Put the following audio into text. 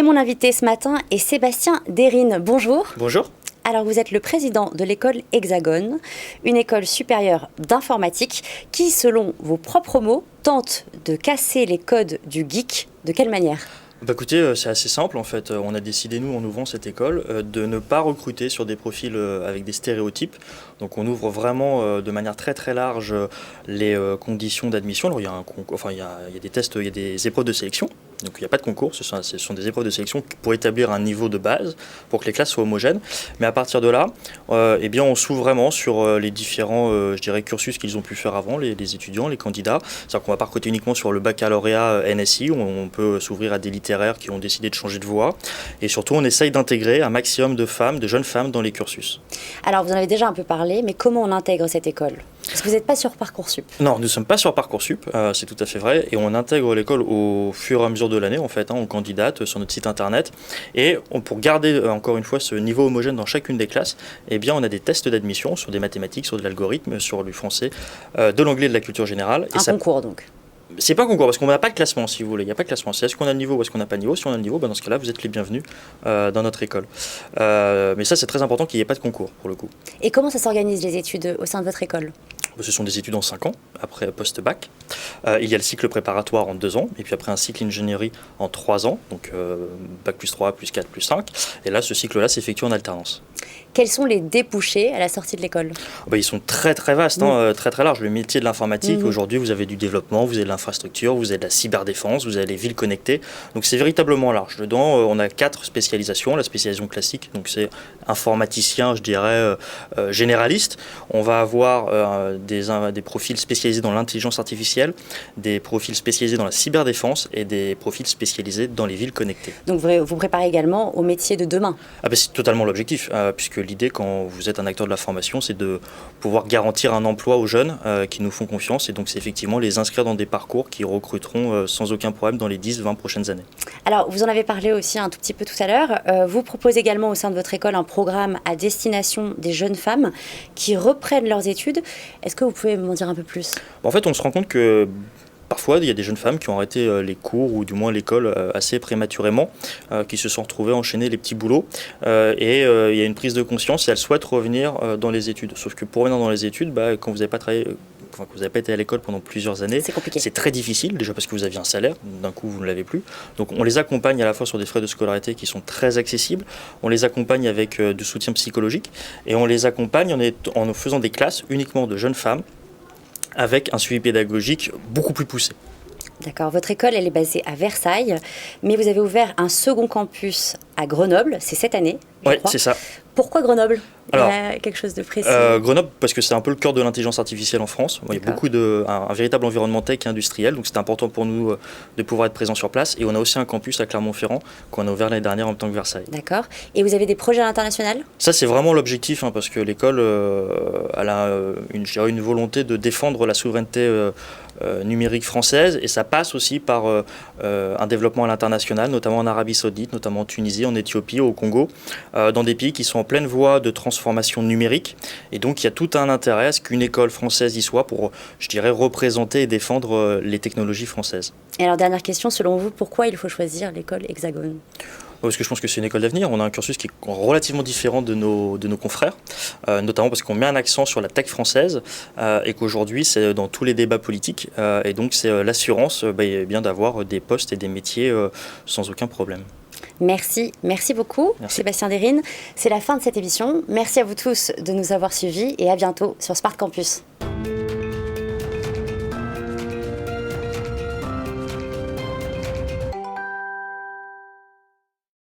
Et mon invité ce matin est Sébastien Derrine. Bonjour. Bonjour. Alors vous êtes le président de l'école Hexagone, une école supérieure d'informatique qui, selon vos propres mots, tente de casser les codes du geek. De quelle manière ? Écoutez, c'est assez simple en fait. On a décidé, nous, en ouvrant cette école, de ne pas recruter sur des profils avec des stéréotypes. Donc on ouvre vraiment de manière très très large les conditions d'admission. Alors il y a des tests, il y a des épreuves de sélection. Donc il n'y a pas de concours, ce sont des épreuves de sélection pour établir un niveau de base, pour que les classes soient homogènes. Mais à partir de là, eh bien, on s'ouvre vraiment sur les différents cursus qu'ils ont pu faire avant, les étudiants, les candidats. C'est-à-dire qu'on ne va pas recruter uniquement sur le baccalauréat NSI, où on peut s'ouvrir à des littéraires qui ont décidé de changer de voie. Et surtout, on essaye d'intégrer un maximum de femmes, de jeunes femmes dans les cursus. Alors vous en avez déjà un peu parlé, mais comment on intègre cette école ? Parce que vous n'êtes pas sur Parcoursup. Non, nous ne sommes pas sur Parcoursup, c'est tout à fait vrai. Et on intègre l'école au fur et à mesure de l'année, en fait. On candidate sur notre site internet. Et pour garder, encore une fois, ce niveau homogène dans chacune des classes, eh bien, on a des tests d'admission sur des mathématiques, sur de l'algorithme, sur du français, de l'anglais et de la culture générale. Et concours, donc. C'est pas un concours, parce qu'on n'a pas de classement, si vous voulez. Il n'y a pas de classement. C'est est-ce qu'on a le niveau ou est-ce qu'on n'a pas le niveau. Si on a le niveau, dans ce cas-là, vous êtes les bienvenus dans notre école. Mais ça, c'est très important qu'il n'y ait pas de concours, pour le coup. Et comment ça s'organise, les études au sein de votre école ? Ce sont des études en 5 ans, après post-bac. Il y a le cycle préparatoire en 2 ans, et puis après un cycle ingénierie en 3 ans, donc bac plus 3, plus 4, plus 5. Et là, ce cycle-là s'effectue en alternance. Quels sont les débouchés à la sortie de l'école ? Ils sont très très vastes, très très larges. Le métier de l'informatique, aujourd'hui, vous avez du développement, vous avez de l'infrastructure, vous avez de la cyberdéfense, vous avez les villes connectées. Donc c'est véritablement large. Dedans, on a 4 spécialisations. La spécialisation classique, donc c'est informaticien, je dirais, généraliste. On va avoir des profils spécialisés dans l'intelligence artificielle, des profils spécialisés dans la cyberdéfense et des profils spécialisés dans les villes connectées. Donc vous préparez également au métier de demain ? C'est totalement l'objectif, puisque l'idée, quand vous êtes un acteur de la formation, c'est de pouvoir garantir un emploi aux jeunes qui nous font confiance. Et donc, c'est effectivement les inscrire dans des parcours qui recruteront sans aucun problème dans les 10-20 prochaines années. Alors, vous en avez parlé aussi un tout petit peu tout à l'heure. Vous proposez également au sein de votre école un programme à destination des jeunes femmes qui reprennent leurs études. Est-ce que vous pouvez m'en dire un peu plus ? En fait, on se rend compte que parfois, il y a des jeunes femmes qui ont arrêté les cours ou du moins l'école assez prématurément, qui se sont retrouvées enchaîner les petits boulots. Et il y a une prise de conscience et elles souhaitent revenir dans les études. Sauf que pour revenir dans les études, quand vous n'avez pas travaillé, que vous n'avez pas été à l'école pendant plusieurs années, c'est compliqué. C'est très difficile, déjà parce que vous aviez un salaire, d'un coup vous ne l'avez plus. Donc on les accompagne à la fois sur des frais de scolarité qui sont très accessibles, on les accompagne avec du soutien psychologique, et on les accompagne en faisant des classes uniquement de jeunes femmes, avec un suivi pédagogique beaucoup plus poussé. D'accord. Votre école, elle est basée à Versailles, mais vous avez ouvert un second campus à Grenoble, c'est cette année, Oui, c'est ça. Pourquoi Grenoble ? Alors, il y a quelque chose de précis Grenoble, parce que c'est un peu le cœur de l'intelligence artificielle en France. Il y a beaucoup un véritable environnement tech et industriel, donc c'était important pour nous de pouvoir être présents sur place. Et on a aussi un campus à Clermont-Ferrand qu'on a ouvert l'année dernière en même temps que Versailles. D'accord. Et vous avez des projets à l'international ? Ça, c'est vraiment l'objectif, parce que l'école elle a une volonté de défendre la souveraineté numérique française, et ça passe aussi par un développement à l'international, notamment en Arabie Saoudite, notamment en Tunisie, en Éthiopie, au Congo, dans des pays qui sont en pleine voie de transformation numérique. Et donc il y a tout un intérêt à ce qu'une école française y soit pour, je dirais, représenter et défendre les technologies françaises. Et alors, dernière question, selon vous, pourquoi il faut choisir l'école Hexagone ? Parce que je pense que c'est une école d'avenir. On a un cursus qui est relativement différent de nos confrères, notamment parce qu'on met un accent sur la tech française et qu'aujourd'hui, c'est dans tous les débats politiques. Et donc, c'est l'assurance bien d'avoir des postes et des métiers sans aucun problème. Merci beaucoup, Merci. Sébastien Derrine. C'est la fin de cette émission. Merci à vous tous de nous avoir suivis et à bientôt sur Smart Campus.